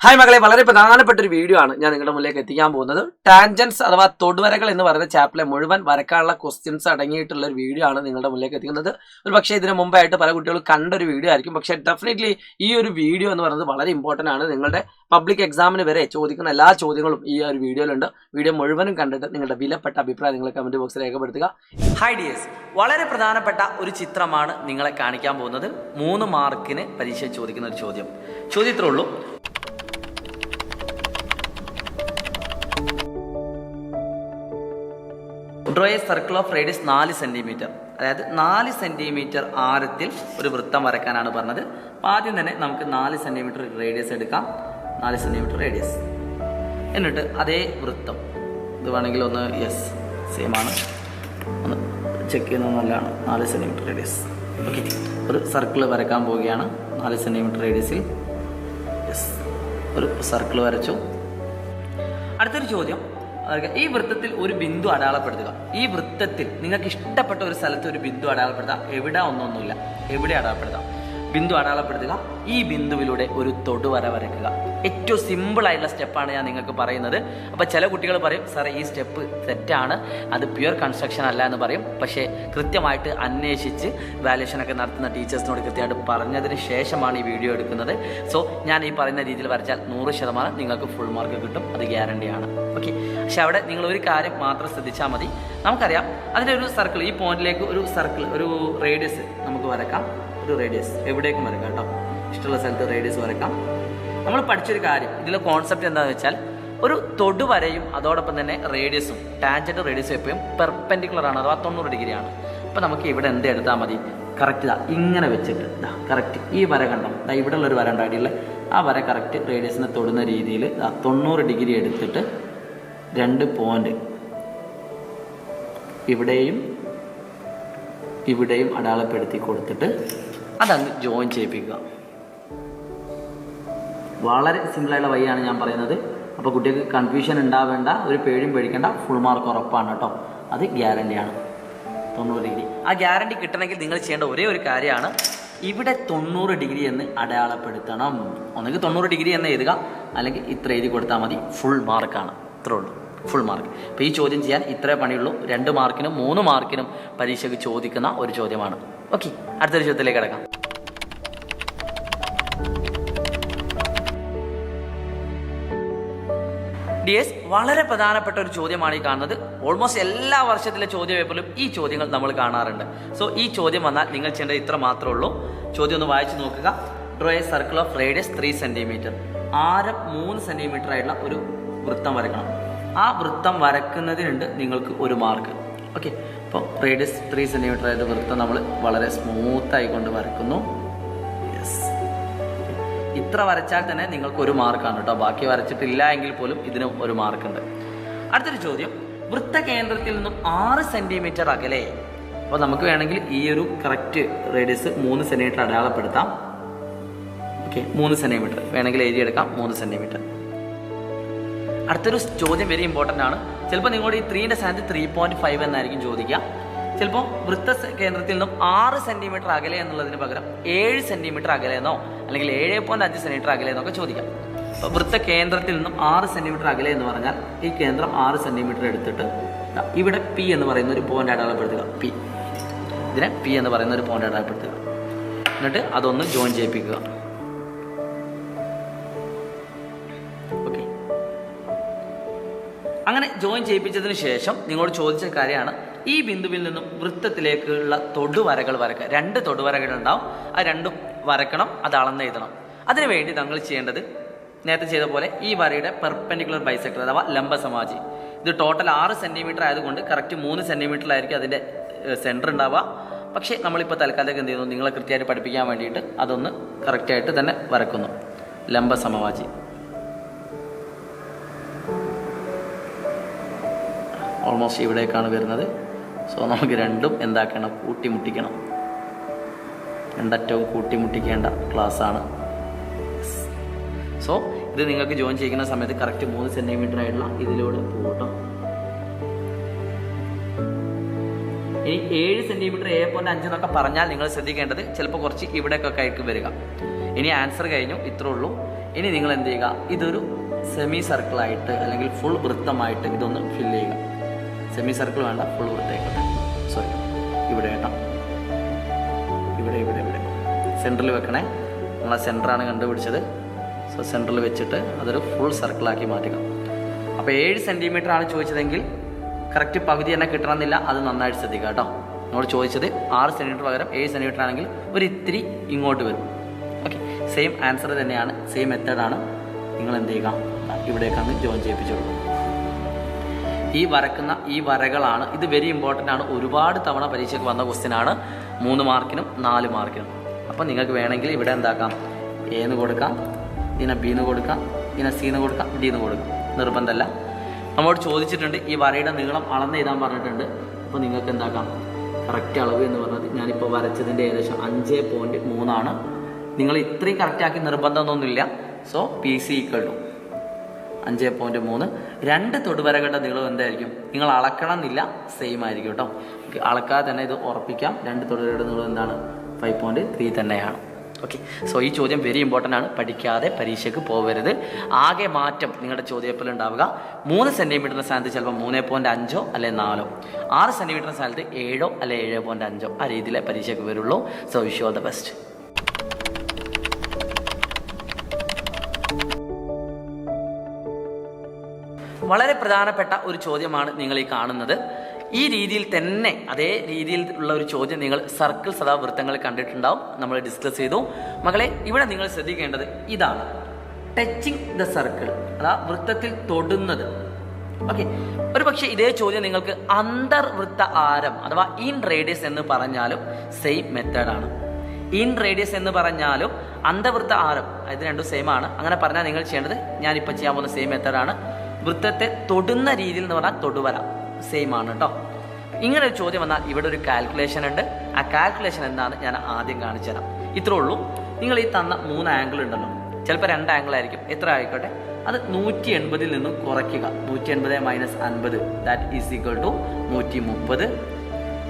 Hi മകളെ, വളരെ പ്രധാനപ്പെട്ട ഒരു വീഡിയോ ആണ് ഞാൻ നിങ്ങളുടെ മുന്നിലേക്ക് എത്തിക്കാൻ പോകുന്നത്. ടാൻജൻസ് അഥവാ തൊടുവരകൾ എന്ന് പറയുന്ന ചാപ്റ്ററിലെ മുഴുവൻ വരക്കാനുള്ള ക്വസ്റ്റ്യൻസ് അടങ്ങിയിട്ടുള്ള ഒരു വീഡിയോ ആണ് നിങ്ങളുടെ മുന്നിലേക്ക് എത്തിക്കുന്നത്. ഒരു പക്ഷേ ഇതിന് മുമ്പായിട്ട് പല കുട്ടികളും കണ്ടൊരു വീഡിയോ ആയിരിക്കും. പക്ഷേ ഡെഫിനറ്റ്ലി ഈ ഒരു വീഡിയോ എന്ന് പറയുന്നത് വളരെ ഇമ്പോർട്ടൻ്റ് ആണ്. നിങ്ങളുടെ പബ്ലിക് എക്സാമിന് വരെ ചോദിക്കുന്ന എല്ലാ ചോദ്യങ്ങളും ഈ ഒരു വീഡിയോയിലുണ്ട്. വീഡിയോ മുഴുവനും കണ്ടിട്ട് നിങ്ങളുടെ വിലപ്പെട്ട അഭിപ്രായം നിങ്ങൾ കമൻറ്റ് ബോക്സിൽ രേഖപ്പെടുത്തുക. ഹായ് ഡിയേഴ്സ്, വളരെ പ്രധാനപ്പെട്ട ഒരു ചിത്രമാണ് നിങ്ങളെ കാണിക്കാൻ പോകുന്നത്. 3 മാർക്കിന് പരീക്ഷ ചോദിക്കുന്ന ഒരു ചോദ്യം. ചോദ്യത്രേ ഉള്ളൂ. Draw a circle of radius 4 centimetre, അതായത് 4 സെന്റിമീറ്റർ ആരത്തിൽ ഒരു വൃത്തം വരയ്ക്കാനാണ് പറഞ്ഞത്. അപ്പോൾ ആദ്യം തന്നെ നമുക്ക് 4 സെന്റിമീറ്റർ റേഡിയസ് എടുക്കാം. 4 സെന്റിമീറ്റർ റേഡിയസ്, എന്നിട്ട് അതേ വൃത്തം, ഇത് വേണമെങ്കിൽ ഒന്ന് സെയിം ആണ്, ഒന്ന് ചെക്ക് ചെയ്യുന്നത് നല്ലതാണ്. 4 സെന്റിമീറ്റർ റേഡിയസ്. ഓക്കെ, ഒരു സർക്കിൾ വരയ്ക്കാൻ പോവുകയാണ്. 4 സെന്റിമീറ്റർ റേഡിയസിൽ ഒരു സർക്കിൾ വരച്ചു. അടുത്തൊരു ചോദ്യം, ഈ വൃത്തത്തിൽ ഒരു ബിന്ദു അടയാളപ്പെടുത്തുക. ഈ വൃത്തത്തിൽ നിങ്ങൾക്ക് ഇഷ്ടപ്പെട്ട ഒരു സ്ഥലത്ത് ഒരു ബിന്ദു അടയാളപ്പെടുത്താം. എവിടെ ഒന്നൊന്നുമില്ല, എവിടെ അടയാളപ്പെടുത്താം. ബിന്ദു അടയാളപ്പെടുത്തുക. ഈ ബിന്ദുവിലൂടെ ഒരു തൊടുവര വരയ്ക്കുക. ഏറ്റവും സിമ്പിൾ ആയിട്ടുള്ള സ്റ്റെപ്പാണ് ഞാൻ നിങ്ങൾക്ക് പറയുന്നത്. അപ്പോൾ ചില കുട്ടികൾ പറയും, സാറേ ഈ സ്റ്റെപ്പ് തെറ്റാണ്, അത് പ്യുവർ കൺസ്ട്രക്ഷൻ അല്ല എന്ന് പറയും. പക്ഷേ കൃത്യമായിട്ട് അന്വേഷിച്ച് വാല്യുവേഷനൊക്കെ നടത്തുന്ന ടീച്ചേഴ്സിനോട് കൃത്യമായിട്ട് പറഞ്ഞതിന് ശേഷമാണ് ഈ വീഡിയോ എടുക്കുന്നത്. സോ ഞാൻ ഈ പറയുന്ന രീതിയിൽ വരച്ചാൽ 100% നിങ്ങൾക്ക് ഫുൾ മാർക്ക് കിട്ടും, അത് ഗ്യാരണ്ടിയാണ്. ഓക്കെ, പക്ഷെ അവിടെ നിങ്ങൾ ഒരു കാര്യം മാത്രം ശ്രദ്ധിച്ചാൽ മതി. നമുക്കറിയാം അതിൻ്റെ ഒരു സർക്കിൾ, ഈ പോയിന്റിലേക്ക് ഒരു സർക്കിൾ, ഒരു റേഡിയസ് നമുക്ക് വരക്കാം. ഒരു റേഡിയസ് എവിടേക്കും വരക്കാം കേട്ടോ, ഇഷ്ടമുള്ള സ്ഥലത്ത് റേഡിയസ് വരക്കാം. നമ്മൾ പഠിച്ചൊരു കാര്യം, ഇതിലെ കോൺസെപ്റ്റ് എന്താണെന്ന് വെച്ചാൽ ഒരു തൊടുവരയും അതോടൊപ്പം തന്നെ റേഡിയസും, ടാൻജന്റ് റേഡിയസും എപ്പോഴും പെർപെൻഡിക്കുലർ ആണ്, അഥവാ 90 ഡിഗ്രി ആണ്. അപ്പോൾ നമുക്ക് ഇവിടെ എന്ത് എടുത്താൽ മതി, കറക്റ്റ് ഇങ്ങനെ വെച്ചിട്ട് കറക്റ്റ് ഈ വര കണ്ടോ, ഇവിടെ ഉള്ളൊരു വര ഉണ്ടായിട്ടില്ല, ആ വര കറക്റ്റ് റേഡിയസിനെ തൊടുന്ന രീതിയിൽ 90 ഡിഗ്രി എടുത്തിട്ട് 2 പോയിന്റ് ഇവിടെയും ഇവിടെയും അടയാളപ്പെടുത്തി കൊടുത്തിട്ട് അതങ്ങ് ജോയിൻ ചെയ്യിപ്പിക്കുക. വളരെ സിമ്പിളായുള്ള വഴിയാണ് ഞാൻ പറയുന്നത്. അപ്പോൾ കുട്ടികൾക്ക് കൺഫ്യൂഷൻ ഉണ്ടാവേണ്ട, ഒരു പേടിയും പേടിക്കേണ്ട, ഫുൾ മാർക്ക് ഉറപ്പാണ് കേട്ടോ, അത് ഗ്യാരണ്ടിയാണ്. 90 ഡിഗ്രി. ആ ഗ്യാരണ്ടി കിട്ടണമെങ്കിൽ നിങ്ങൾ ചെയ്യേണ്ട ഒരേ ഒരു കാര്യമാണ്, ഇവിടെ 90 ഡിഗ്രി എന്ന് അടയാളപ്പെടുത്തണം. ഒന്നുകിൽ 90 ഡിഗ്രി എന്ന് എഴുതുക, അല്ലെങ്കിൽ ഇത്ര എഴുതി കൊടുത്താൽ മതി, ഫുൾ മാർക്കാണ്. ഇത്രേ ഉള്ളൂ, ഫുൾ മാർക്ക്. അപ്പോൾ ഈ ചോദ്യം ചെയ്യാൻ ഇത്രേ പണിയുള്ളൂ. 2 മാർക്കിനും 3 മാർക്കിനും പരീക്ഷയ്ക്ക് ചോദിക്കുന്ന ഒരു ചോദ്യമാണ്. ഓക്കെ, അടുത്തൊരു ചോദ്യത്തിലേക്ക് കിടക്കാം. ഡിയേഴ്സ്, വളരെ പ്രധാനപ്പെട്ട ഒരു ചോദ്യമാണ് ഈ കാണുന്നത്. ഓൾമോസ്റ്റ് എല്ലാ വർഷത്തിലെ ചോദ്യ പേപ്പറിലും ഈ ചോദ്യങ്ങൾ നമ്മൾ കാണാറുണ്ട്. സോ ഈ ചോദ്യം വന്നാൽ നിങ്ങൾ ചെയ്യേണ്ടത് ഇത്ര മാത്രമേ ഉള്ളൂ. ചോദ്യം ഒന്ന് വായിച്ചു നോക്കുക. Draw a circle of radius 3 centimetre, ആരം 3 സെന്റിമീറ്റർ ആയിട്ടുള്ള ഒരു വൃത്തം വരക്കണം. ആ വൃത്തം വരക്കുന്നതിനുണ്ട് നിങ്ങൾക്ക് 1 മാർക്ക്. ഓക്കെ, അപ്പോൾ റേഡിയസ് 3 സെന്റിമീറ്റർ ആയിട്ട് വൃത്തം നമ്മൾ വളരെ സ്മൂത്തായി കൊണ്ട് വരക്കുന്നു. ഇത്ര വരച്ചാൽ തന്നെ നിങ്ങൾക്ക് 1 മാർക്കാണ് കേട്ടോ. ബാക്കി വരച്ചിട്ടില്ല എങ്കിൽ പോലും ഇതിന് 1 മാർക്കുണ്ട്. അടുത്തൊരു ചോദ്യം, വൃത്ത കേന്ദ്രത്തിൽ നിന്നും 6 സെന്റിമീറ്റർ അകലെ. അപ്പോൾ നമുക്ക് വേണമെങ്കിൽ ഈ ഒരു കറക്റ്റ് റേഡിയസ് 3 സെന്റിമീറ്റർ അടയാളപ്പെടുത്താം. ഓക്കെ, 3 സെന്റിമീറ്റർ വേണമെങ്കിൽ എഴുതിയെടുക്കാം, 3 സെന്റിമീറ്റർ. അടുത്തൊരു ചോദ്യം വെരി ഇമ്പോർട്ടൻ്റ് ആണ്. ചിലപ്പോൾ നിങ്ങളുടെ ഈ 3ന്റെ സ്ഥാനത്ത് 3.5 എന്നായിരിക്കും ചോദിക്കുക. ചിലപ്പോൾ വൃത്ത കേന്ദ്രത്തിൽ നിന്നും 6 സെന്റിമീറ്റർ അകലെ എന്നുള്ളതിന് പകരം 7 സെന്റിമീറ്റർ അകലെന്നോ അല്ലെങ്കിൽ 7.5 സെന്റിമീറ്റർ അകലെന്നൊക്കെ ചോദിക്കാം. അപ്പോൾ വൃത്ത കേന്ദ്രത്തിൽ നിന്നും 6 സെന്റിമീറ്റർ അകലെ എന്ന് പറഞ്ഞാൽ ഈ കേന്ദ്രം 6 സെന്റിമീറ്റർ എടുത്തിട്ട് ഇവിടെ പി എന്ന് പറയുന്ന ഒരു പോയിന്റ് അടയാളപ്പെടുത്തുക. ഇതിനെ പി എന്ന് പറയുന്ന ഒരു പോയിന്റ് അടയാളപ്പെടുത്തുക. എന്നിട്ട് അതൊന്ന് ജോയിൻ ചെയ്യിപ്പിക്കുക. അങ്ങനെ ജോയിൻ ചെയ്യിപ്പിച്ചതിന് ശേഷം നിങ്ങളോട് ചോദിച്ച കാര്യമാണ്, ഈ ബിന്ദുവിൽ നിന്നും വൃത്തത്തിലേക്കുള്ള തൊടുവരകൾ വരക്കുക. 2 തൊടുവരകൾ ഉണ്ടാവും, ആ 2ഉം വരക്കണം, അത് അളന്നെഴുതണം. അതിനുവേണ്ടി നിങ്ങൾ ചെയ്യേണ്ടത് നേരത്തെ ചെയ്ത പോലെ ഈ വരയുടെ പെർപെൻഡിക്കുലർ ബൈസെക്ടർ അഥവാ ലംബസമാജി. ഇത് ടോട്ടൽ 6 സെന്റിമീറ്റർ ആയതുകൊണ്ട് കറക്റ്റ് 3 സെന്റിമീറ്ററിലായിരിക്കും അതിൻ്റെ സെൻറ്റർ ഉണ്ടാവുക. പക്ഷേ നമ്മളിപ്പോൾ തൽക്കാലത്തേക്ക് എന്ത് ചെയ്യുന്നു, നിങ്ങളെ കൃത്യമായിട്ട് പഠിപ്പിക്കാൻ വേണ്ടിയിട്ട് അതൊന്ന് കറക്റ്റായിട്ട് തന്നെ വരക്കുന്നു. ലംബസമവാജി ഓൾമോസ്റ്റ് ഇവിടേക്കാണ് വരുന്നത്. സോ നമുക്ക് 2ഉം എന്താക്കണം, കൂട്ടിമുട്ടിക്കണം. 2 അറ്റവും കൂട്ടിമുട്ടിക്കേണ്ട ക്ലാസ്സാണ്. സോ ഇത് നിങ്ങൾക്ക് ജോയിൻ ചെയ്യുന്ന സമയത്ത് കറക്റ്റ് 3 സെന്റിമീറ്റർ ആയിട്ടുള്ള ഇതിലൂടെ പോകട്ടോ. ഇനി 7 സെന്റിമീറ്റർ 7.5 എന്നൊക്കെ പറഞ്ഞാൽ നിങ്ങൾ ശ്രദ്ധിക്കേണ്ടത് ചിലപ്പോൾ കുറച്ച് ഇവിടേക്കൊക്കെ ആയിരിക്കും വരിക. ഇനി ആൻസർ കഴിഞ്ഞു, ഇത്രേ ഉള്ളൂ. ഇനി നിങ്ങൾ എന്ത് ചെയ്യുക, ഇതൊരു സെമി സർക്കിളായിട്ട് അല്ലെങ്കിൽ ഫുൾ വൃത്തമായിട്ട് ഇതൊന്ന് ഫില്ല് ചെയ്യുക. സെമി സർക്കിൾ വേണ്ട, ഫുൾ വൃത്തമായിക്കോട്ടെ. സോറി, ഇവിടെ കേട്ടോ, ഇവിടെ ഇവിടെ ഇവിടെ സെൻറ്ററിൽ വെക്കണേ. നമ്മളെ സെൻറ്ററാണ് കണ്ടുപിടിച്ചത്. സോ സെൻറ്ററിൽ വെച്ചിട്ട് അതൊരു ഫുൾ സർക്കിളാക്കി മാറ്റുക. അപ്പോൾ 7 സെൻറ്റിമീറ്റർ ആണ് ചോദിച്ചതെങ്കിൽ കറക്റ്റ് പകുതി തന്നെ കിട്ടണമെന്നില്ല, അത് നന്നായിട്ട് ശ്രദ്ധിക്കുക കേട്ടോ. നമ്മൾ ചോദിച്ചത് 6 സെൻറ്റിമീറ്റർ പകരം 7 സെൻറ്റിമീറ്റർ ആണെങ്കിൽ ഒരു ഇത്തിരി ഇങ്ങോട്ട് വരും. ഓക്കെ, സെയിം ആൻസർ തന്നെയാണ്, സെയിം മെത്തേഡാണ്. നിങ്ങൾ എന്ത് ചെയ്യുക, ഇവിടേക്കാണ് ജോയിൻ ചെയ്യിപ്പിച്ചു കൊടുക്കുക. ഈ വരക്കുന്ന ഈ വരകളാണ്, ഇത് വെരി ഇമ്പോർട്ടൻ്റ് ആണ്. ഒരുപാട് തവണ പരീക്ഷയ്ക്ക് വന്ന ക്വസ്റ്റ്യൻ ആണ്, 3 മാർക്കിനും 4 മാർക്കിനും. അപ്പം നിങ്ങൾക്ക് വേണമെങ്കിൽ ഇവിടെ എന്താക്കാം, എന്ന് കൊടുക്കാം, ഇതിനെ ബിന്ന് കൊടുക്കാം, ഇതിനെ സിന്ന് കൊടുക്കാം, ഡിന്ന് കൊടുക്കാം, നിർബന്ധമല്ല. നമ്മളോട് ചോദിച്ചിട്ടുണ്ട് ഈ വരയുടെ നീളം അളന്ന് എഴുതാൻ പറഞ്ഞിട്ടുണ്ട്. അപ്പോൾ നിങ്ങൾക്ക് എന്താക്കാം, കറക്റ്റ് അളവ് എന്ന് പറഞ്ഞത് ഞാനിപ്പോൾ വരച്ചതിൻ്റെ ഏകദേശം 5.3 നിങ്ങൾ ഇത്രയും കറക്റ്റാക്കി നിർബന്ധമൊന്നുമില്ല. So PC = 5.3. 2 തൊടുവരകളുടെ നീളം എന്തായിരിക്കും, നിങ്ങൾ അളക്കണം എന്നില്ല, സെയിം ആയിരിക്കും കേട്ടോ. അളക്കാതെ തന്നെ ഇത് ഉറപ്പിക്കാം. 2 തൊടുവരകളുടെ നീളം എന്താണ്, 5.3 തന്നെയാണ്. ഓക്കെ, സോ ഈ ചോദ്യം വെരി ഇമ്പോർട്ടൻ്റ് ആണ്, പഠിക്കാതെ പരീക്ഷയ്ക്ക് പോകരുത്. ആകെ മാറ്റം നിങ്ങളുടെ ചോദ്യത്തിൽ ഉണ്ടാവുക 3 സെൻറ്റിമീറ്ററിൻ്റെ സ്ഥാനത്ത് ചിലപ്പോൾ 3.5 അല്ലെ 4, 6 സെൻറ്റിമീറ്ററിൻ്റെ സ്ഥാനത്ത് 7 അല്ലെ 7.5, ആ രീതിയിലെ പരീക്ഷയ്ക്ക് വരുള്ളൂ. So wish you all the best. വളരെ പ്രധാനപ്പെട്ട ഒരു ചോദ്യമാണ് നിങ്ങൾ ഈ കാണുന്നത്. ഈ രീതിയിൽ തന്നെ അതേ രീതിയിൽ ഉള്ള ഒരു ചോദ്യം നിങ്ങൾ സർക്കിൾസ് അഥവാ വൃത്തങ്ങൾ കണ്ടിട്ടുണ്ടാവും, നമ്മൾ ഡിസ്കസ് ചെയ്തു. മക്കളെ, ഇവിടെ നിങ്ങൾ ശ്രദ്ധിക്കേണ്ടത് ഇതാണ്, ടച്ചിങ് ദ സർക്കിൾ, അതാ വൃത്തത്തിൽ തൊടുന്നത്. ഓക്കെ, ഒരു പക്ഷേ ഇതേ ചോദ്യം നിങ്ങൾക്ക് അന്തർവൃത്ത ആരം അഥവാ ഇൻ റേഡിയസ് എന്ന് പറഞ്ഞാലും സെയിം മെത്തേഡാണ്. ഇൻ റേഡിയസ് എന്ന് പറഞ്ഞാലും അന്തർവൃത്ത ആരം, ഇത് രണ്ടും സെയിം ആണ്. അങ്ങനെ പറഞ്ഞാൽ നിങ്ങൾ ചെയ്യേണ്ടത് ഞാനിപ്പോൾ ചെയ്യാൻ പോകുന്ന സെയിം മെത്തേഡാണ്. വൃത്തത്തെ തൊടുന്ന രീതിയിൽ എന്ന് പറഞ്ഞാൽ തൊടുവര സെയിം ആണ് കേട്ടോ. ഇങ്ങനെ ഒരു ചോദ്യം വന്നാൽ ഇവിടെ ഒരു കാൽക്കുലേഷൻ ഉണ്ട്. ആ കാൽക്കുലേഷൻ എന്താണെന്ന് ഞാൻ ആദ്യം കാണിച്ചു തരാം. ഇത്രേ ഉള്ളൂ. നിങ്ങൾ ഈ തന്ന 3 ആംഗിൾ ഉണ്ടല്ലോ, ചിലപ്പോൾ 2 ആംഗിൾ ആയിരിക്കും, എത്ര ആയിക്കോട്ടെ, അത് 180 നിന്നും കുറയ്ക്കുക. 180 - 50 that is equal to 130.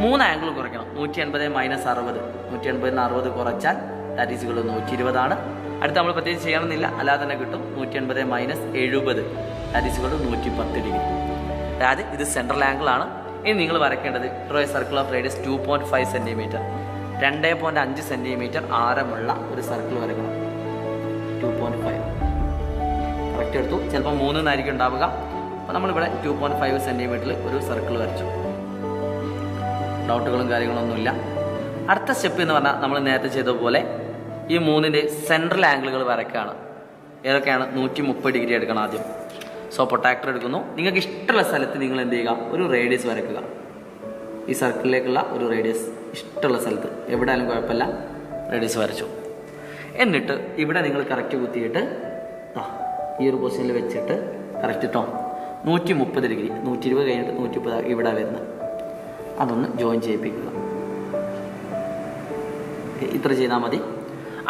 3 angle കുറയ്ക്കണം. 180 - 60, 180 - 60 കുറച്ചാൽ ദാറ്റ് ഈസ് ഈക്വൽ ടു 120 ആണ്. അടുത്ത് നമ്മൾ പ്രത്യേകിച്ച് ചെയ്യണമെന്നില്ല, അല്ലാതെ തന്നെ കിട്ടും. 180 - 70 that is equal to 110 degree. അതായത് ഇത് സെൻട്രൽ ആംഗിൾ ആണ്. ഇനി നിങ്ങൾ വരയ്ക്കേണ്ടത് draw a circle of radius 2.5 centimetre, 2.5 centimetre ആരമുള്ള ഒരു സർക്കിൾ വരയ്ക്കണം. 2.5 കറക്റ്റ് എടുത്തു. ചിലപ്പോൾ 3 എന്നായിരിക്കും ഉണ്ടാവുക. അപ്പോൾ നമ്മളിവിടെ 2.5 സെൻറ്റിമീറ്ററിൽ ഒരു സർക്കിൾ വരച്ചു. ഡൗട്ടുകളും കാര്യങ്ങളൊന്നുമില്ല. അടുത്ത സ്റ്റെപ്പ് എന്ന് പറഞ്ഞാൽ നമ്മൾ നേരത്തെ ചെയ്തതുപോലെ ഈ 3ൻ്റെ സെൻട്രൽ ആംഗിളുകൾ വരയ്ക്കുകയാണ്. ഏതൊക്കെയാണ്? 130 ഡിഗ്രി എടുക്കണം ആദ്യം. സോ പ്രൊട്ടാക്ടർ എടുക്കുന്നു. നിങ്ങൾക്ക് ഇഷ്ടമുള്ള സ്ഥലത്ത് നിങ്ങൾ എന്ത് ചെയ്യുക, ഒരു റേഡിയസ് വരയ്ക്കുക. ഈ സർക്കിളിലേക്കുള്ള ഒരു റേഡിയസ് ഇഷ്ടമുള്ള സ്ഥലത്ത് എവിടെയാലും കുഴപ്പമില്ല, റേഡിയസ് വരച്ചു. എന്നിട്ട് ഇവിടെ നിങ്ങൾ കറക്റ്റ് കുത്തിയിട്ട് ഈ ഒരു പൊസിഷനിൽ വെച്ചിട്ട് കറക്റ്റ് ഇട്ടോ 130 ഡിഗ്രി, 120 കഴിഞ്ഞിട്ട് 130 ഇവിടെ വരുന്നത്, അതൊന്ന് ജോയിൻ ചെയ്യിപ്പിക്കുക. ഇത്ര ചെയ്താൽ മതി.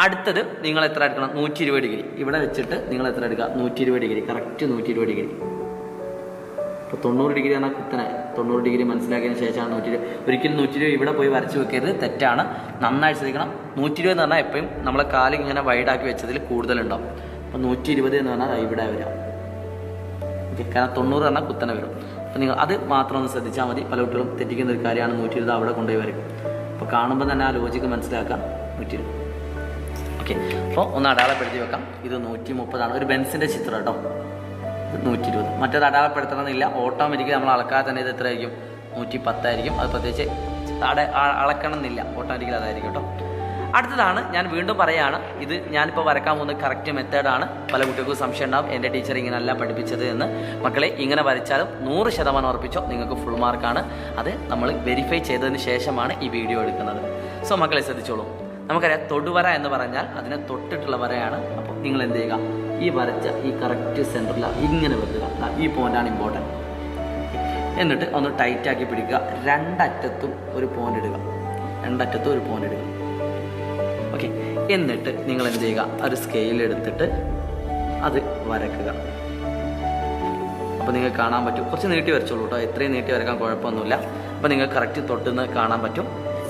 അടുത്തത് നിങ്ങൾ എത്ര എടുക്കണം? 120 ഡിഗ്രി ഇവിടെ വെച്ചിട്ട് നിങ്ങൾ എത്ര എടുക്കുക? 120 ഡിഗ്രി, കറക്റ്റ് 120 ഡിഗ്രി. ഇപ്പോൾ 90 ഡിഗ്രി എന്നാൽ കുത്തനെ 90 ഡിഗ്രി മനസ്സിലാക്കിയതിന് ശേഷമാണ് 120. ഒരിക്കലും 120 ഇവിടെ പോയി വരച്ച് വെക്കരുത്, തെറ്റാണ്. നന്നായിട്ട് ശ്രദ്ധിക്കണം. 120 എന്ന് പറഞ്ഞാൽ എപ്പോഴും നമ്മളെ കാല് ഇങ്ങനെ വൈഡാക്കി വെച്ചതിൽ കൂടുതലുണ്ടാവും. അപ്പോൾ 120 എന്ന് പറഞ്ഞാൽ ഇവിടെ വരാം. ഓക്കെ, കാരണം 90 പറഞ്ഞാൽ കുത്തനെ വരും. അപ്പോൾ നിങ്ങൾ അത് മാത്രം ഒന്ന് ശ്രദ്ധിച്ചാൽ മതി. പല കുട്ടികളും തെറ്റിക്കുന്ന ഒരു കാര്യമാണ് 120 അവിടെ കൊണ്ടുപോയി വരും. അപ്പോൾ കാണുമ്പോൾ തന്നെ ആ ലോജിക്ക് മനസ്സിലാക്കാം. 120. ഓക്കെ, അപ്പോൾ ഒന്ന് അടയാളപ്പെടുത്തി വെക്കാം. ഇത് 130 ആണ്. ഒരു ബെൻസിൻ്റെ ചിത്രം കേട്ടോ. ഇത് 120. മറ്റേത് അടയാളപ്പെടുത്തണമെന്നില്ല, ഓട്ടോമാറ്റിക്കലി നമ്മൾ അളക്കാതെ തന്നെ ഇത് എത്ര ആയിരിക്കും? 110 ആയിരിക്കും. അത് പ്രത്യേകിച്ച് അളക്കണം എന്നില്ല, ഓട്ടോമാറ്റിക്കലി അതായിരിക്കും കേട്ടോ. അടുത്തതാണ്, ഞാൻ വീണ്ടും പറയുകയാണ്, ഇത് ഞാനിപ്പോൾ വരക്കാൻ പോകുന്നത് കറക്റ്റ് മെത്തേഡാണ്. പല കുട്ടികൾക്കും സംശയം ഉണ്ടാവും, എൻ്റെ ടീച്ചർ ഇങ്ങനെയല്ല പഠിപ്പിച്ചത് എന്ന്. മക്കളെ, ഇങ്ങനെ വരച്ചാലും 100% ഉറപ്പിച്ചോ നിങ്ങൾക്ക് ഫുൾ മാർക്കാണ്. അത് നമ്മൾ വെരിഫൈ ചെയ്തതിന് ശേഷമാണ് ഈ വീഡിയോ എടുക്കുന്നത്. സോ മക്കളെ ശ്രദ്ധിച്ചോളൂ. നമുക്കറിയാം, തൊടുവര എന്ന് പറഞ്ഞാൽ അതിനെ തൊട്ടിട്ടുള്ള വരയാണ്. അപ്പോൾ നിങ്ങൾ എന്ത് ചെയ്യുക, ഈ വരച്ച ഈ കറക്റ്റ് സെൻറ്ററിൽ ഇങ്ങനെ വെക്കുക. ഈ പോയിൻ്റാണ് ഇമ്പോർട്ടൻറ്റ്. എന്നിട്ട് ഒന്ന് ടൈറ്റാക്കി പിടിക്കുക. രണ്ടറ്റത്തും ഒരു പോയിൻ്റ് ഇടുക. ഓക്കെ, എന്നിട്ട് നിങ്ങൾ എന്ത് ചെയ്യുക, ഒരു സ്കെയിൽ എടുത്തിട്ട് അത് വരക്കുക. അപ്പോൾ നിങ്ങൾക്ക് കാണാൻ പറ്റും. കുറച്ച് നീട്ടി വരച്ചോളൂ കേട്ടോ, എത്രയും നീട്ടി വരക്കാൻ കുഴപ്പമൊന്നുമില്ല. അപ്പോൾ നിങ്ങൾക്ക് കറക്റ്റ് തൊട്ടുന്ന് കാണാൻ പറ്റും.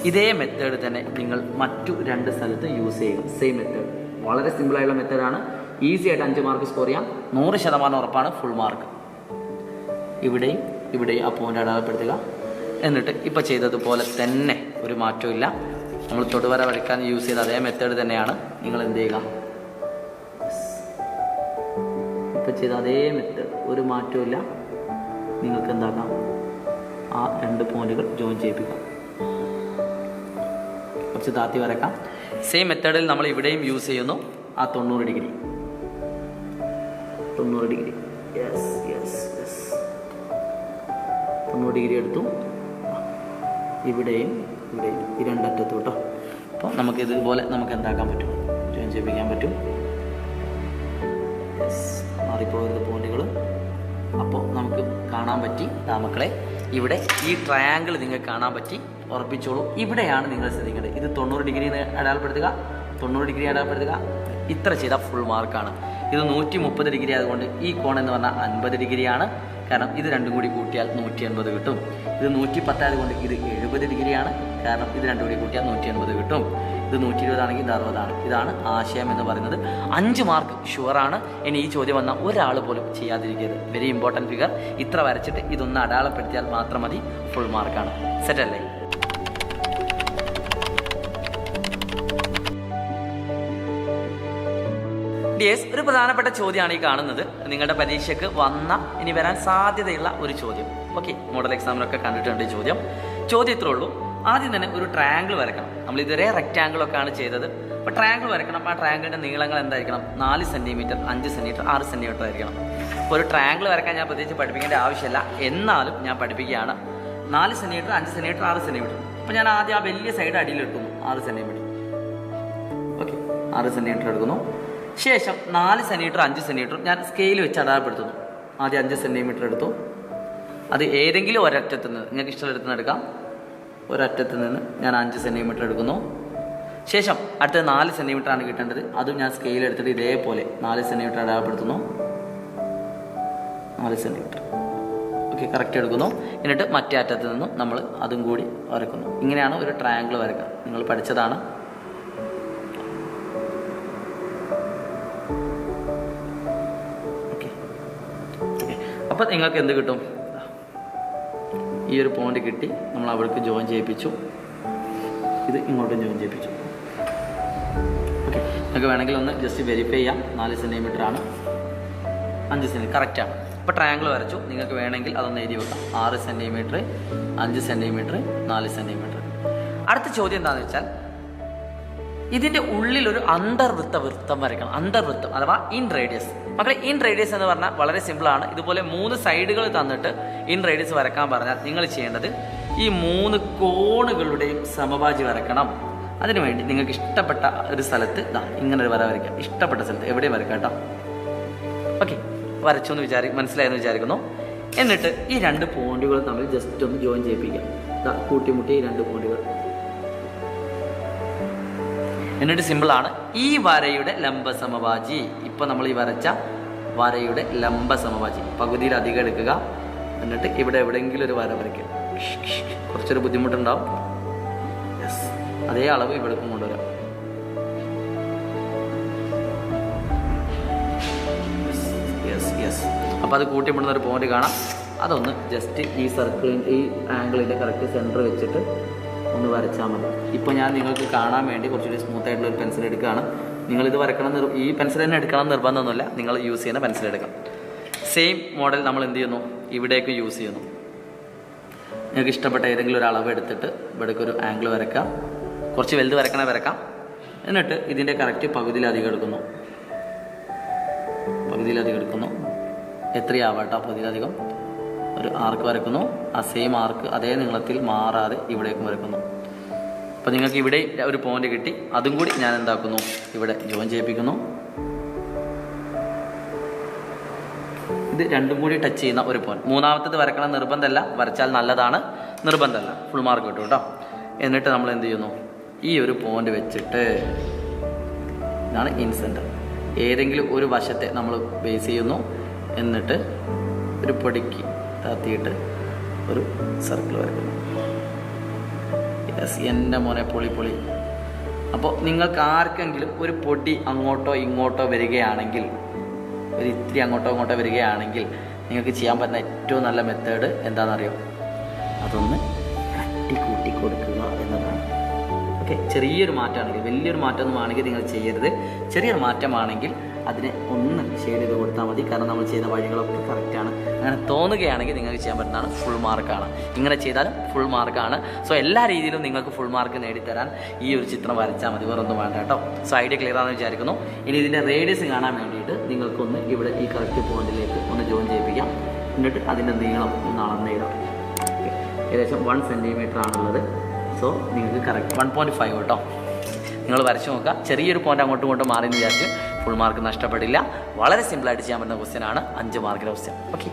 ഇതേ മെത്തേഡ് തന്നെ നിങ്ങൾ മറ്റു 2 സ്ഥലത്ത് യൂസ് ചെയ്യുക. സെയിം മെത്തേഡ്, വളരെ സിമ്പിളായുള്ള മെത്തേഡാണ്. ഈസി ആയിട്ട് 5 മാർക്ക് സ്കോർ ചെയ്യാം. 100% ഉറപ്പാണ് ഫുൾ മാർക്ക്. ഇവിടെയും ആ പോയിന്റ് അടയാളപ്പെടുത്തുക. എന്നിട്ട് ഇപ്പോൾ ചെയ്തതുപോലെ തന്നെ ഒരു മാറ്റവും ഇല്ല. നമ്മൾ തൊടുവര വരയ്ക്കാൻ യൂസ് ചെയ്ത അതേ മെത്തേഡ് തന്നെയാണ്. നിങ്ങൾ എന്ത് ചെയ്യുക, ഇപ്പോൾ ചെയ്ത അതേ മെത്തേഡ്, ഒരു മാറ്റവും ഇല്ല. നിങ്ങൾക്ക് എന്താക്കാം, ആ 2 പോയിന്റുകൾ ജോയിൻ ചെയ്യിപ്പിക്കാം. കുറച്ച് താത്തി വരക്കാം. സെയിം മെത്തേഡിൽ നമ്മൾ ഇവിടെയും യൂസ് ചെയ്യുന്നു ആ 90 ഡിഗ്രി. യെസ് 90 ഡിഗ്രി എടുത്തു. ഇവിടെയും ഈ 2 അറ്റത്തും കേട്ടോ. അപ്പോൾ നമുക്ക് ഇതുപോലെ നമുക്ക് എന്താക്കാൻ പറ്റും, ജോയിൻ ചെയ്യിപ്പിക്കാൻ പറ്റും. മാറിപ്പോയത് പോയിന്റുകൾ. അപ്പോൾ നമുക്ക് കാണാൻ പറ്റി മക്കളെ, ഇവിടെ ഈ ട്രയാങ്കിൾ നിങ്ങൾക്ക് കാണാൻ പറ്റി. ഉറപ്പിച്ചോളൂ, ഇവിടെയാണ് നിങ്ങൾ ശ്രദ്ധിക്കേണ്ടത്. ഇത് 90 ഡിഗ്രി അടയാളപ്പെടുത്തുക. ഇത്ര ചെയ്താൽ ഫുൾ മാർക്കാണ്. ഇത് 130 ഡിഗ്രി ആയതുകൊണ്ട് ഈ കോൺ എന്ന് പറഞ്ഞാൽ 50 ഡിഗ്രിയാണ്. കാരണം ഇത് രണ്ടും കൂടി കൂട്ടിയാൽ 180 കിട്ടും. ഇത് 110 ആയതുകൊണ്ട് ഇത് 70 ഡിഗ്രിയാണ്. കാരണം ഇത് രണ്ടും കൂടി കൂട്ടിയാൽ 180 കിട്ടും. ഇത് 120 ആണെങ്കിൽ ഇത് 60 ആണ്. ഇതാണ് ആശയം എന്ന് പറയുന്നത്. 5 മാർക്ക് ഷുവറാണ്. ഇനി ഈ ചോദ്യം വന്നാൽ ഒരാൾ പോലും ചെയ്യാതിരിക്കരുത്. Very important figure. ഇത്ര വരച്ചിട്ട് ഇതൊന്ന് അടയാളപ്പെടുത്തിയാൽ മാത്രം മതി, ഫുൾ മാർക്കാണ്. സെറ്റല്ലേ? ഡിയേഴ്സ്, ഒരു പ്രധാനപ്പെട്ട ചോദ്യമാണ് ഈ കാണുന്നത്. നിങ്ങളുടെ പരീക്ഷയ്ക്ക് ഇനി വരാൻ സാധ്യതയുള്ള ഒരു ചോദ്യം. ഓക്കെ, മോഡൽ എക്സാമിനൊക്കെ കണ്ടിട്ടുണ്ട് ഈ ചോദ്യം. ഇത്രേ ഉള്ളൂ. ആദ്യം തന്നെ ഒരു ട്രയാങ്കിൾ വരക്കണം. നമ്മൾ ഇതുവരെ റെക്റ്റാങ്കിളൊക്കെയാണ് ചെയ്തത്. അപ്പോൾ ട്രയാങ്കിൾ വരക്കണം. ആ ട്രയാങ്കിളിൻ്റെ നീളങ്ങൾ എന്തായിരിക്കണം? 4 സെൻറ്റിമീറ്റർ, 5 സെൻറ്റിമീറ്റർ, 6 സെൻറ്റിമീറ്റർ ആയിരിക്കണം. അപ്പോൾ ഒരു ട്രയാങ്കിൾ വരക്കാൻ ഞാൻ പ്രത്യേകിച്ച് പഠിപ്പിക്കേണ്ട ആവശ്യമില്ല. എന്നാലും ഞാൻ പഠിപ്പിക്കുകയാണ്. 4 സെൻറ്റിമീറ്റർ, 5 സെൻറ്റിമീറ്റർ, 6 സെൻറ്റിമീറ്റർ. അപ്പോൾ ഞാൻ ആദ്യം ആ വലിയ സൈഡ് അടിയിലെടുക്കുന്നു, 6 സെൻറ്റിമീറ്റർ. ഓക്കെ, 6 സെൻറ്റിമീറ്റർ എടുക്കുന്നു. ശേഷം 4 സെൻറ്റിമീറ്റർ, 5 സെൻറ്റിമീറ്റർ ഞാൻ സ്കെയിൽ വെച്ച് അടയാളപ്പെടുത്തുന്നു. ആദ്യം 5 സെൻറ്റിമീറ്റർ എടുത്തു. അത് ഏതെങ്കിലും ഒരറ്റത്ത് നിന്ന്, നിങ്ങൾക്ക് ഇഷ്ടമുള്ള എടുക്കാം. ഒരറ്റത്ത് നിന്ന് ഞാൻ 5 സെൻറ്റിമീറ്റർ എടുക്കുന്നു. ശേഷം അടുത്ത 4 സെൻറ്റിമീറ്റർ ആണ് കിട്ടേണ്ടത്. അതും ഞാൻ സ്കെയിൽ എടുത്തിട്ട് ഇതേപോലെ 4 സെൻറ്റിമീറ്റർ അടയാളപ്പെടുത്തുന്നു. 4 സെൻറ്റിമീറ്റർ. ഓക്കെ, കറക്റ്റ് എടുക്കുന്നു. എന്നിട്ട് മറ്റേ അറ്റത്ത് നിന്നും നമ്മൾ അതും കൂടി വരക്കുന്നു. ഇങ്ങനെയാണ് ഒരു ട്രയാങ്കിൾ വരക്കുക. നിങ്ങൾ പഠിച്ചതാണ്. അപ്പം നിങ്ങൾക്ക് എന്ത് കിട്ടും? ഈ ഒരു പോയിന്റ് കിട്ടി. നമ്മൾ അവിടേക്ക് ജോയിൻ ചെയ്യിപ്പിച്ചു. ഇത് ഇങ്ങോട്ടും ജോയിൻ ചെയ്യിപ്പിച്ചു. ഓക്കെ, നിങ്ങൾക്ക് വേണമെങ്കിൽ ഒന്ന് ജസ്റ്റ് വെരിഫൈ ചെയ്യാം. 4 സെൻറ്റിമീറ്റർ ആണ്, 5 സെൻറ്റിമീറ്റർ കറക്റ്റാണ്. അപ്പോൾ ട്രയാങ്കിൾ വരച്ചു. നിങ്ങൾക്ക് വേണമെങ്കിൽ അതൊന്ന് എഴുതി വെക്കാം. 6 സെൻറ്റിമീറ്റർ, 5 സെൻറ്റിമീറ്റർ, 4 സെൻറ്റിമീറ്റർ. അടുത്ത ചോദ്യം എന്താണെന്ന് വെച്ചാൽ, ഇതിൻ്റെ ഉള്ളിലൊരു വൃത്തം വരയ്ക്കണം. അന്തർവൃത്തം അഥവാ ഇൻ റേഡിയസ്. മക്കളെ, ഇൻ റേഡിയസ് എന്ന് പറഞ്ഞാൽ വളരെ സിമ്പിളാണ്. ഇതുപോലെ 3 സൈഡുകൾ തന്നിട്ട് ഇൻ റേഡിയസ് വരക്കാൻ പറഞ്ഞാൽ നിങ്ങൾ ചെയ്യേണ്ടത് ഈ 3 കോണുകളുടെയും സമഭാജി വരക്കണം. അതിനുവേണ്ടി നിങ്ങൾക്ക് ഇഷ്ടപ്പെട്ട ഒരു സ്ഥലത്ത് ഇങ്ങനെ ഒരു വര വരയ്ക്കാം. ഇഷ്ടപ്പെട്ട സ്ഥലത്ത് എവിടെയും വരക്കാം കേട്ടോ. ഓക്കെ, വരച്ചു എന്ന് മനസ്സിലായെന്ന് വിചാരിക്കുന്നു. എന്നിട്ട് ഈ 2 പോയിന്റുകൾ തമ്മിൽ ജസ്റ്റ് ഒന്ന് ജോയിൻ ചെയ്യിപ്പിക്കാം. കൂട്ടിമുട്ടി ഈ 2 പോയിന്റുകൾ. എന്നിട്ട് സിമ്പിളാണ്. ഈ വരയുടെ ലംബ സമഭാജി, ഇപ്പോൾ നമ്മൾ ഈ വരച്ച വരയുടെ ലംബ സമഭാജി പകുതിയിൽ അധികം എടുക്കുക. എന്നിട്ട് ഇവിടെ എവിടെയെങ്കിലും ഒരു വര വരയ്ക്കുക. കുറച്ചൊരു ബുദ്ധിമുട്ടുണ്ടാവും. യെസ്, അതേ അളവ് ഇവിടേക്കും കൊണ്ടുവരാം. യെസ്. അപ്പോൾ അത് കൂട്ടിമുട്ടുന്ന ഒരു പോയിന്റ് കാണാം. അതൊന്ന് ജസ്റ്റ് ഈ ഈ ആംഗിളിൻ്റെ കറക്റ്റ് സെൻറ്റർ വെച്ചിട്ട് ഒന്ന് വരച്ചാൽ മതി. ഇപ്പോൾ ഞാൻ നിങ്ങൾക്ക് കാണാൻ വേണ്ടി കുറച്ചുകൂടി സ്മൂത്ത് ആയിട്ടുള്ള ഒരു പെൻസിൽ എടുക്കുകയാണ്. നിങ്ങളിത് വരക്കണം, ഈ പെൻസിൽ തന്നെ എടുക്കണം നിർബന്ധമൊന്നുമില്ല. നിങ്ങൾ യൂസ് ചെയ്യുന്ന പെൻസിൽ എടുക്കാം. സെയിം മോഡൽ നമ്മൾ എന്ത് ചെയ്യുന്നു, ഇവിടേക്ക് യൂസ് ചെയ്യുന്നു. നിങ്ങൾക്ക് ഇഷ്ടപ്പെട്ട ഏതെങ്കിലും ഒരു അളവ് എടുത്തിട്ട് ഇവിടേക്ക് ഒരു ആംഗിൾ വരക്കാം. കുറച്ച് വലുത് വരക്കാം. എന്നിട്ട് ഇതിൻ്റെ കറക്റ്റ് പകുതിയിലധികം എടുക്കുന്നു. എത്രയാവട്ടോ, പകുതിയിലധികം ഒരു ആർക്ക് വരക്കുന്നു. ആ സെയിം ആർക്ക് അതേ നീളത്തിൽ മാറാതെ ഇവിടേക്കും വരക്കുന്നു. അപ്പോൾ നിങ്ങൾക്ക് ഇവിടെ ഒരു പോയിന്റ് കിട്ടി. അതും കൂടി ഞാൻ എന്താക്കുന്നു, ഇവിടെ ജോയിൻ ചെയ്യിപ്പിക്കുന്നു. ഇത് രണ്ടും കൂടി ടച്ച് ചെയ്യുന്ന ഒരു പോയിന്റ്. മൂന്നാമത്തേത് വരക്കണം നിർബന്ധമല്ല, വരച്ചാൽ നല്ലതാണ്, നിർബന്ധമല്ല, ഫുൾ മാർക്ക് കിട്ടും കേട്ടോ. എന്നിട്ട് നമ്മൾ എന്ത് ചെയ്യുന്നു, ഈ ഒരു പോയിന്റ് വെച്ചിട്ട് ഇതാണ് ഇൻ സെൻറ്റർ. ഏതെങ്കിലും ഒരു വശത്തെ നമ്മൾ ബേസ് ചെയ്യുന്നു. എന്നിട്ട് ഒരു പൊടിക്ക് താത്തിയിട്ട് ഒരു സർക്കിൾ വരയ്ക്കുന്നു. യെസ്, എൻ്റെ മോനെ പൊളി. അപ്പോൾ നിങ്ങൾക്ക് ആർക്കെങ്കിലും ഒരു പൊടി അങ്ങോട്ടോ ഇങ്ങോട്ടോ വരികയാണെങ്കിൽ, ഒരു ഇത്തിരി അങ്ങോട്ടോ ഇങ്ങോട്ടോ വരികയാണെങ്കിൽ നിങ്ങൾക്ക് ചെയ്യാൻ പറ്റുന്ന ഏറ്റവും നല്ല മെത്തേഡ് എന്താണെന്നറിയോ? അതൊന്ന് കൂട്ടി കൊടുക്കുക എന്നതാണ്. ഓക്കെ, ചെറിയൊരു മാറ്റമാണെങ്കിൽ, വലിയൊരു മാറ്റമൊന്നും ആണെങ്കിൽ നിങ്ങൾ ചെയ്യരുത്. ചെറിയൊരു മാറ്റമാണെങ്കിൽ അതിനെ ഒന്ന് ഷെയ്ഡ് ചെയ്ത് കൊടുത്താൽ മതി. കാരണം നമ്മൾ ചെയ്യുന്ന വഴികളൊക്കെ കറക്റ്റാണ്. അങ്ങനെ തോന്നുകയാണെങ്കിൽ നിങ്ങൾക്ക് ചെയ്യാൻ പറ്റുന്നതാണ്, ഫുൾ മാർക്കാണ്. ഇങ്ങനെ ചെയ്താലും ഫുൾ മാർക്കാണ്. സോ എല്ലാ രീതിയിലും നിങ്ങൾക്ക് ഫുൾ മാർക്ക് നേടിത്തരാൻ ഈ ഒരു ചിത്രം വരച്ചാൽ മതി, വേറൊന്നും വേണ്ട കേട്ടോ. സോ ഐഡിയ ക്ലിയർ ആണെന്ന് വിചാരിക്കുന്നു. ഇനി ഇതിൻ്റെ റേഡിയസ് കാണാൻ വേണ്ടിയിട്ട് നിങ്ങൾക്കൊന്ന് ഇവിടെ ഈ കറക്റ്റ് പോയിന്റിലേക്ക് ഒന്ന് ജോയിൻ ചെയ്യിപ്പിക്കാം. എന്നിട്ട് അതിൻ്റെ നീളം ഒന്ന് അളന്നിടാം. ഏകദേശം 1 സെൻറ്റിമീറ്റർ ആണുള്ളത്. സോ നിങ്ങൾക്ക് കറക്റ്റ് 1.5 കേട്ടോ. നിങ്ങൾ വരച്ച് നോക്കുക. ചെറിയൊരു പോയിന്റ് അങ്ങോട്ടും ഇങ്ങോട്ടും മാറി എന്ന് വിചാരിച്ച് ഫുൾ മാർക്ക് നഷ്ടപ്പെടില്ല. വളരെ സിമ്പിളായിട്ട് ചെയ്യാൻ പറ്റുന്ന ക്വസ്റ്റ്യൻ ആണ്, 5 മാർക്കിൻ്റെ ക്വസ്റ്റ്യൻ. ഓക്കെ.